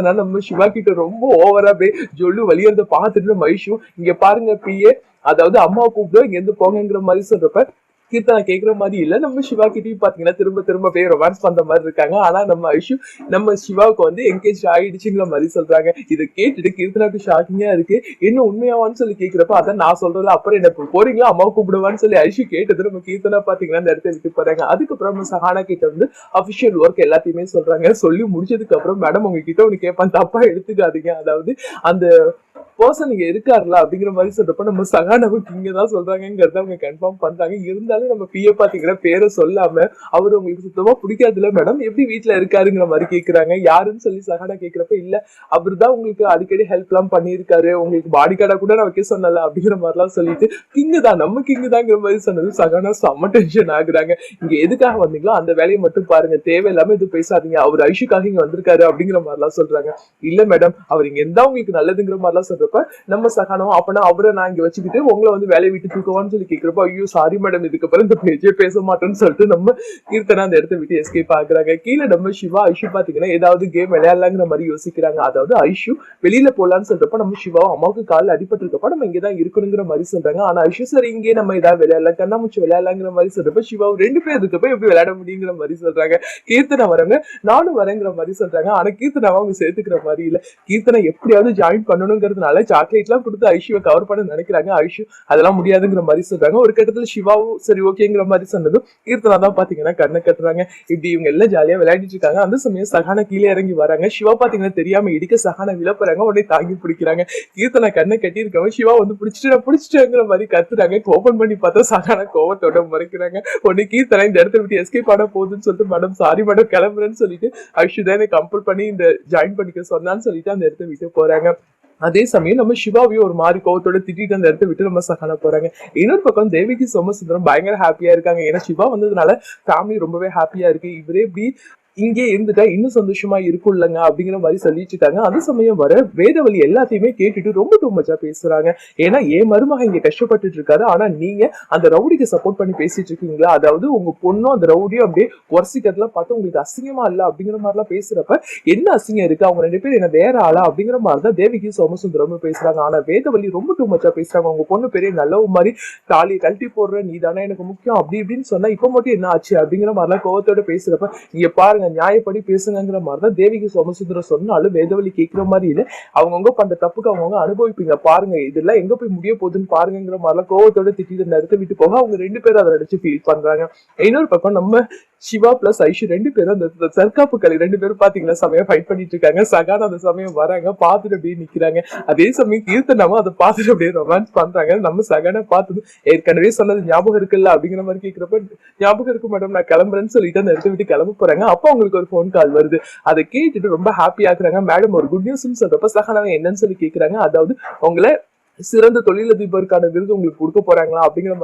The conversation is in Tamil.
நம்ம சிவா கிட்ட ரொம்ப ஓவரா போய் ஜொல்லு வலியறத பாத்துட்டு நம்ம ஐஷு இங்க பாருங்க பிஏ, அதாவது அம்மா கூப்பிட்டு இங்க இருந்து போங்கிற மாதிரி சொல்றப்ப கீர்த்தனா கேக்குற மாதிரி இல்ல. நம்ம சிவா கிட்டயும் பாத்தீங்கன்னா திரும்ப திரும்ப போய் ரொமான்ஸ் பண்ற மாதிரி இருக்காங்க. ஆனா நம்ம ஐஷு நம்ம சிவாவுக்கு வந்து என்கேஜ் ஆயிடுச்சுங்கிற மாதிரி சொல்றாங்க. இதை கேட்டுட்டு கீர்த்தனாக்கு ஷாக்கிங்கா இருக்கு. என்ன உண்மையாவான்னு சொல்லி கேக்குறப்ப அதான் நான் சொல்றதுல அப்புறம் என்ன போறீங்களா அம்மா கூப்பிடுவான்னு சொல்லி ஐஷு கேட்டது நம்ம கீர்த்தனா பாத்தீங்கன்னா இந்த இடத்த விட்டு போறாங்க. அதுக்கப்புறம் நம்ம சஹானா கிட்ட வந்து அபிஷியல் ஒர்க் எல்லாத்தையுமே சொல்றாங்க. சொல்லி முடிச்சதுக்கு அப்புறம் மேடம் உங்ககிட்ட ஒண்ணு கேட்பான், தப்பா எடுத்துக்காதீங்க, அதாவது அந்த பர்சன் இங்க இருக்காருல அப்படிங்கிற மாதிரி சொல்றப்ப நம்ம சகானவுக்கு இங்கதான் சொல்றாங்கிறத அவங்க கன்ஃபார்ம் பண்றாங்க. இருந்தாலும் நம்ம பிஏ பாத்தீங்கன்னா பேரை சொல்லாம அவரு உங்களுக்கு சுத்தமா பிடிக்காதுல மேடம், எப்படி வீட்டுல இருக்காருங்கிற மாதிரி கேக்குறாங்க. யாருன்னு சொல்லி சகானா கேக்குறப்ப இல்ல அவருதான் உங்களுக்கு அடிக்கடி ஹெல்ப் எல்லாம் பண்ணியிருக்காரு, உங்களுக்கு பாடி கார்டா கூட நான் வைக்க சொன்னல அப்படிங்கிற மாதிரி எல்லாம் சொல்லிட்டு கிங்கு தான் நம்ம கிங்கு தாங்கிற மாதிரி சொன்னது சகானா செம்ம டென்ஷன் ஆகுறாங்க. இங்க எதுக்காக வந்தீங்களோ அந்த வேலையை மட்டும் பாருங்க, தேவையில்லாம இது பேசாதீங்க, அவர் ஐஷுக்காக இங்க வந்திருக்காரு அப்படிங்கிற மாதிரி எல்லாம் சொல்றாங்க. இல்ல மேடம் அவர் இங்க இருந்தா உங்களுக்கு நல்லதுங்கிற மாதிரி எல்லாம் சொல்றப்ப நம்ம சகானம் அப்பனா அவரை நான் இங்க வச்சுக்கிட்டு உங்களை வந்து வேலையை விட்டு தூக்குவான்னு சொல்லி கேட்கிறப்ப ஐயோ சாரி மேடம் இதுக்கப்புறம் இந்த பேஜே பேச மாட்டேன்னு சொல்லிட்டு நம்ம கீர்த்தனா அந்த இடத்த விட்டு எஸ்கேப் ஆகுறாங்க. கீழே நம்ம சிவா ஐஷு பாத்தீங்கன்னா ஏதாவது கேம் விளையாடலாங்கிற மாதிரி யோசிக்கிறாங்க. அதாவது ஐஷு வெளியில போலான்னு சொல்றப்ப நம்ம சிவா அம்மாவுக்கு காலில் அடிபட்டு இருக்கப்ப நம்ம இங்கதான் இருக்கணுங்கிற மாதிரி சொல்றாங்க. ஆனா ஐஷு சார் இங்கே நம்ம ஏதாவது விளையாடலாம் கண்ணாமூச்சி விளையாடலாங்கிற மாதிரி சொல்றப்ப சிவா ரெண்டு பேர் இருக்கப்ப எப்படி விளையாட முடியுங்கிற மாதிரி சொல்றாங்க. கீர்த்தனா வரங்க நானும் வரேங்கிற மாதிரி சொல்றாங்க. ஆனா கீர்த்தனாவை அவங்க சேர்த்துக்கிற மாதிரி இல்ல. கீர்த்தனா எப்படியாவது ஜாயின் பண்ணணுங்கிறதுனால சாக்லேட் எல்லாம் கொடுத்து ஐஷுவை கவர் பண்ண நினைக்கிறாங்க. ஐஷு அதெல்லாம் முடியாதுங்கிற மாதிரி சொல்றாங்க. ஒரு கட்டத்துல சிவாவும் சரி ஓகேங்கிற மாதிரி சொன்னதும் கீர்த்தனா தான் பாத்தீங்கன்னா கண்ணை கட்டுறாங்க. இப்படி இவங்க எல்லாம் ஜாலியா விளையாடிட்டு இருக்காங்க. அந்த சமயம் சகானா கீழே இறங்கி வராங்க. சிவா பாத்தீங்கன்னா தெரியாம இடிக்க சகானா விழப்பறாங்க. உடனே தாங்கி பிடிக்கிறாங்க. கீர்த்தனா கண்ணை கட்டி இருக்காங்க. சிவா வந்து பிடிச்சிட்டுங்கிற மாதிரி கத்துறாங்க. ஓபன் பண்ணி பார்த்தா சகானா கோவத்தோட மறைக்கிறாங்க. உடனே கீர்த்தனா இந்த இடத்த விட்டு எஸ்கேப் ஆன போகுதுன்னு சொல்லிட்டு மேடம் சாரி மேடம் கிளம்புறேன்னு சொல்லிட்டு ஐஷு தான் கம்பல் பண்ணி இந்த ஜாயின் பண்ணிக்க சொன்னான்னு சொல்லிட்டு அந்த இடத்த விட்டு போறாங்க. அதே சமயம் நம்ம சிவாவையும் ஒரு மாதிரி கோவத்தோட திட்டிட்டு அந்த இடத்த விட்டு நம்ம சகானா போறாங்க. இன்னொரு பக்கம் தேவிக்கு சோமசுந்தரம் பயங்கர ஹாப்பியா இருக்காங்க. ஏன்னா சிவா வந்ததுனால ஃபேமிலி ரொம்பவே ஹாப்பியா இருக்கு. இவரே இப்படி இங்கே இருந்துட்டா இன்னும் சந்தோஷமா இருக்கும் இல்லைங்க அப்படிங்கிற மாதிரி சொல்லிட்டு இருக்காங்க. அந்த சமயம் வர வேதவழி எல்லாத்தையுமே கேட்டுட்டு ரொம்ப டூ மச்சா பேசுறாங்க. ஏன்னா என் மருமக இங்க கஷ்டப்பட்டுட்டு இருக்காரு, ஆனா நீங்க அந்த ரவுடிக்கு சப்போர்ட் பண்ணி பேசிட்டு இருக்கீங்களா, அதாவது உங்க பொண்ணும் அந்த ரவுடியும் அப்படியே வரிசைக்கிறதுலாம் பார்த்து உங்களுக்கு அசிங்கமா இல்ல அப்படிங்கிற மாதிரிலாம் பேசுறப்ப என்ன அசிங்கம் இருக்கு, அவங்க ரெண்டு பேரும் என்ன வேற ஆளா அப்படிங்கிற மாதிரிதான் தேவிக்கு சோமசுந்தரமும் பேசுறாங்க. ஆனா வேதவழி ரொம்ப டூ மச்சா பேசுறாங்க. உங்க பொண்ணு பெரிய நல்ல மாதிரி தாலியை கழட்டி போடுற நீ தானே எனக்கு முக்கியம் அப்படி இப்படின்னு சொன்னா இப்ப மட்டும் என்ன ஆச்சு அப்படிங்கிற மாதிரிலாம் கோவத்தோட பேசுறப்ப இங்க பாருங்க நியாயப்படி பேசுங்கிற மாதிரிதான் தேவிக்கு சோமசுந்தரம் சொன்னாலும் வேதவழி கேட்கிற மாதிரி இல்லை. அவங்கவுங்க பண்ற தப்புக்கு அவங்கவுங்க அனுபவிப்பீங்க பாருங்க, இதெல்லாம் எங்க போய் முடிய போகுதுன்னு பாருங்கிற மாதிரிலாம் கோவத்தோட திட்டிட்டு நிறுத்த விட்டு போக அவங்க ரெண்டு பேரும் அதை அடிச்சு ஃபீல் பண்றாங்க. இன்னொரு பக்கம் நம்ம சிவா பிளஸ் ஐஷு ரெண்டு பேரும் அந்த தற்காப்பு கலை ரெண்டு பேரும் பாத்தீங்கன்னா சமயம் ஃபைட் பண்ணிட்டு இருக்காங்க. சகானா அந்த சமயம் வராங்க, பாத்துட்டு அப்படியே நிக்கிறாங்க. அதே சமயம் கீர்த்தனாவும் அதை பார்த்துட்டு அப்படியே ரொமான்ஸ் பண்றாங்க. நம்ம சகானா பார்த்து ஏற்கனவே சொன்னது ஞாபகம் இருக்குல்ல அப்படிங்கிற மாதிரி கேட்கிறப்ப ஞாபகம் இருக்கு மேடம் நான் கிளம்புறேன்னு சொல்லிட்டு அந்த இடத்த விட்டு கிளம்ப போறாங்க. அப்போ அவங்களுக்கு ஒரு போன் கால் வருது. அதை கேட்டுட்டு ரொம்ப ஹாப்பி ஆகுறாங்க. மேடம் ஒரு குட் நியூஸ் சொல்றப்ப சகானாவை என்னன்னு சொல்லி கேட்கிறாங்க. அதாவது உங்களை சிறந்த தொழிலதிபருக்கான விருது உங்களுக்கு கொடுக்க போறாங்களா அப்படிங்கிற